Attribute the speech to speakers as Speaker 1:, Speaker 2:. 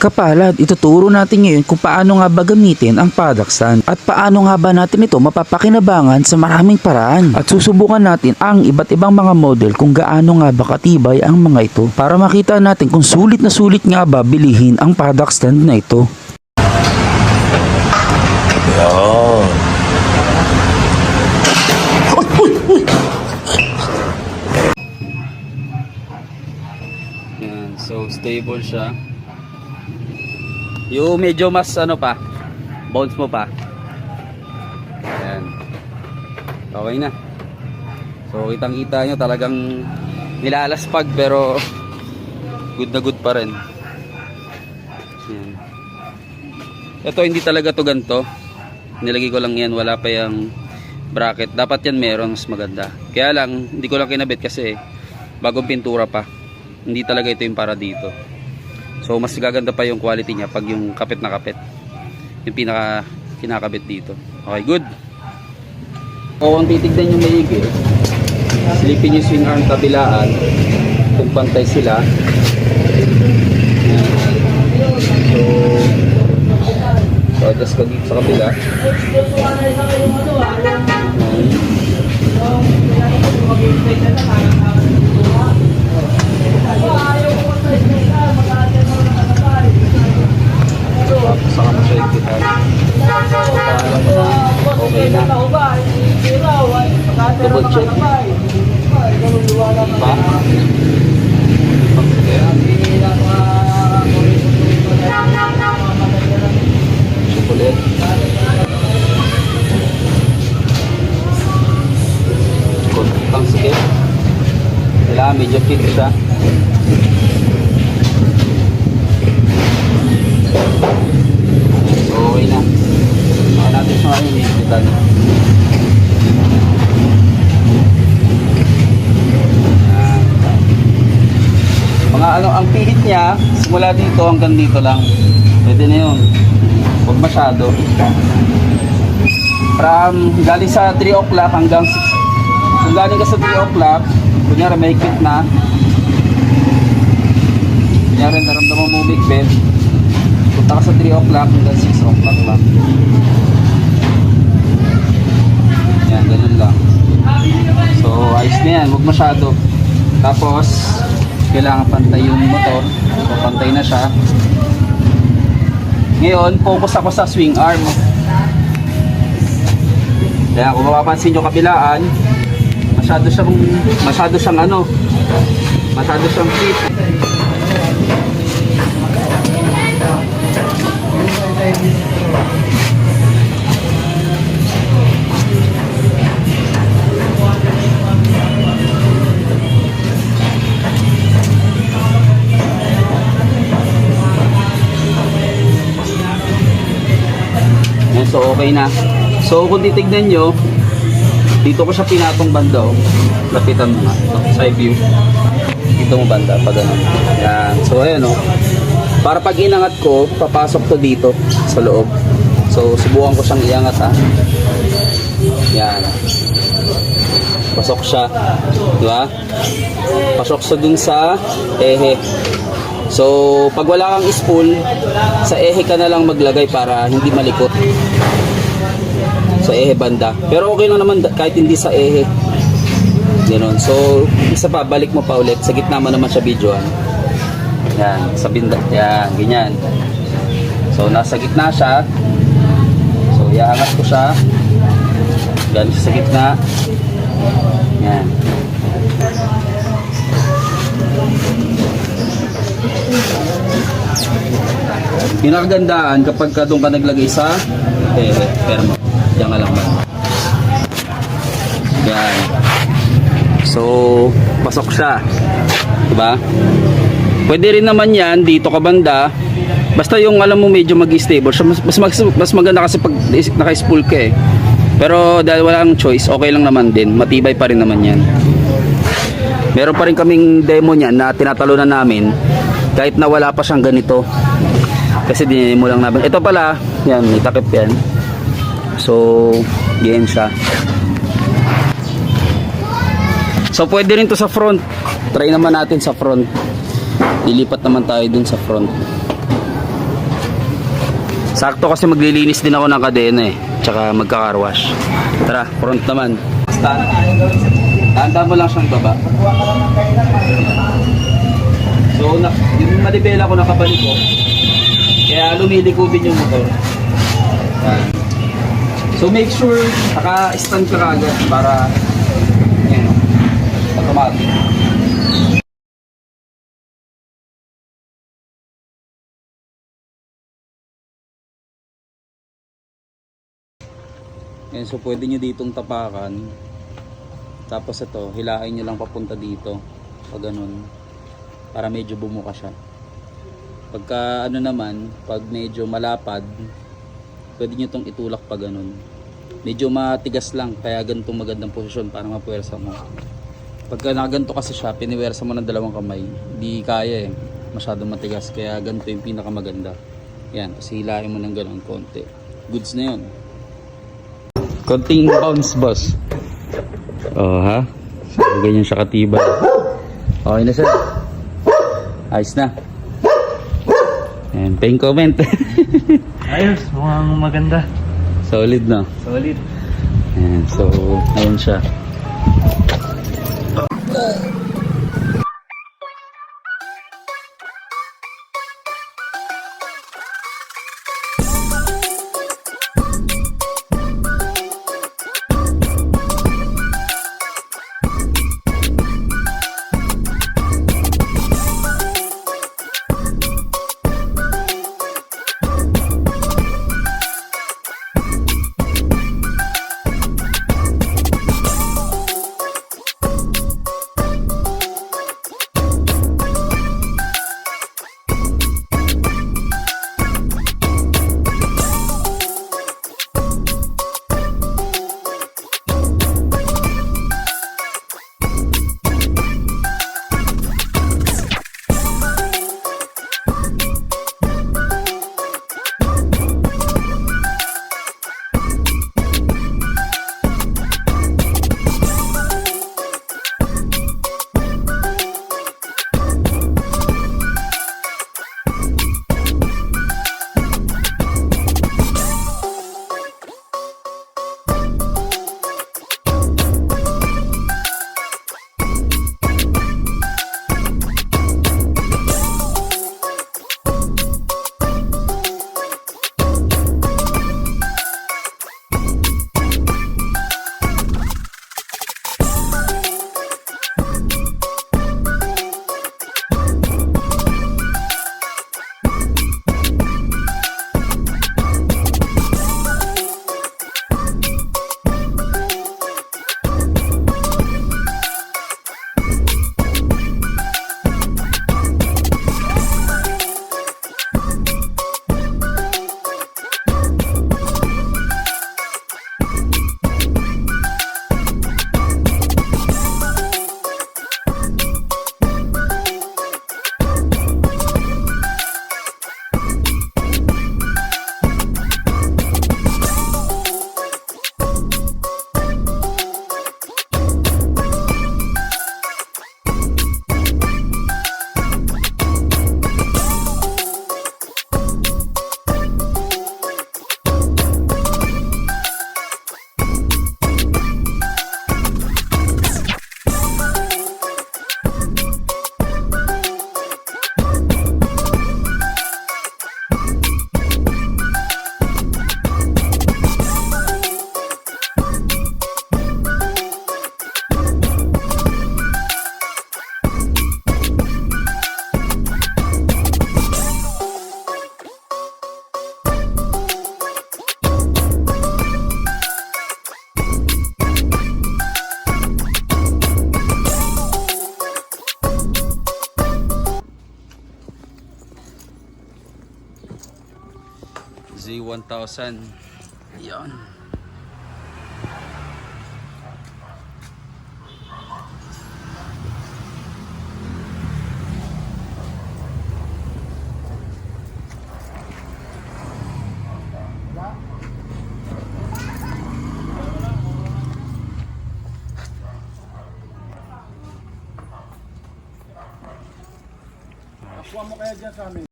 Speaker 1: kapalad, ituturo natin ngayon kung paano nga ba gamitin ang paddock stand at paano nga ba natin ito mapapakinabangan sa maraming paraan. At susubukan natin ang iba't ibang mga model kung gaano nga ba katibay ang mga ito para makita natin kung sulit na sulit nga ba bilihin ang paddock stand na ito. Yan, so stable siya. Yung medyo mas ano pa, bounce mo pa. Ayan. Okay na. So kitang kita nyo talagang nilalaspag pero good na good pa rin. Ayan. Ito hindi talaga to ganito. Nilagay ko lang yan, wala pa yung bracket. Dapat yan meron, mas maganda. Kaya lang hindi ko lang kinabit kasi bagong pintura pa. Hindi talaga ito yung para dito. So mas gaganda pa yung quality niya pag yung kapit na kapit. Yung pinaka kinakabit dito. Okay, good. O kung titignan yung maigi, silipin yung swing arm kabilaan kung pantay sila. So adjust ka dito sa kabila. Saka mo siya ikitan. Okay na. Double check. Pa? Ulit. Konting sikit. Kailangan medyo fit siya. So okay na. Saka natin siya ngayon ikitan. Mga ano, ang pihit niya simula dito hanggang dito lang. Pwede na yun. Huwag masyado. From galing sa 3 o'clock hanggang 6. Kung galing ka sa 3 o'clock, kunyari may higpit na. Kunyari naramdaman mo higpit. Punta ka sa 3 o'clock hanggang 6 o'clock lang. Yan, ganun lang. So, ayos na yan. Huwag masyado. Tapos, kailangan pantay yung motor. So, pantay na siya. Ngayon, focus ako sa swing arm. Kaya kung mapapansin nyo kabilaan, masyado siyang fit. So okay na. So kung titignan nyo, dito ko siya pinatong banda. Lapitan mo nga. Ito, side view. Dito mo banda. Pag ano. Yan. So ayan o. Para pag inangat ko, papasok to dito sa loob. So subukan ko siyang iangat ha. Yan. Pasok siya. Diba? Pasok siya dun sa ehe. So, pag wala kang spool, sa ehe ka na lang maglagay para hindi malikot. Sa ehe banda. Pero okay lang naman kahit hindi sa ehe. Ganoon. So, isa pa, balik mo pa ulit. Sa gitna mo naman siya videoan. Yan, sa binda. Yan, ganyan. So, nasa gitna siya. So, iaangat ko siya. Yan, sa gitna. Yan. Pinakagandaan kapag doon ka naglagay sa perma. Diyan ka lang ba? Yan. So, pasok siya. Diba? Pwede rin naman yan dito ka banda. Basta yung alam mo medyo mag-stable. Mas maganda kasi pag naka-spool ka eh. Pero dahil walang choice, okay lang naman din. Matibay pa rin naman yan. Meron pa rin kaming demo niyan na tinatalunan namin. Kahit na wala pa siyang ganito. Kasi dinimo lang namin. Ito pala, yan, may takip yan. So, ganyan siya. So, pwede rin to sa front. Try naman natin sa front. Lilipat naman tayo dun sa front. Sakto kasi maglilinis din ako ng kadena eh. Tsaka magka-carwash. Tara, front naman. Stand. Tanda mo lang siyang baba. So, yung manibela ko nakabalik ko. Kaya lumiliko din yung motor. Yan. So, make sure naka-stand ka agad para yan, automatic. Yan, so pwede nyo ditong tapakan. Tapos ito, hilain nyo lang papunta dito. Pag ganun. Para medyo bumuka siya. Pagka ano naman, pag medyo malapad, pwede nyo itong itulak pa ganun. Medyo matigas lang, kaya ganitong magandang posisyon para mapuwersa mo. Pagka nakaganto kasi siya, piniwersa mo ng dalawang kamay. Hindi kaya eh, masyadong matigas. Kaya ganito yung pinakamaganda. Yan, kasi hilain mo ng ganun konti. Goods na yun. Konting bounce, boss. Oh, ha? So, ganyan siya katibay. Okay na, sir. Ayos na. And paying comment.
Speaker 2: Ayos, mukhang maganda.
Speaker 1: Solid na.
Speaker 2: Solid.
Speaker 1: Ayan, so, ayun siya. Z1000. Yan.
Speaker 2: Kuha mo kaya dyan sa amin.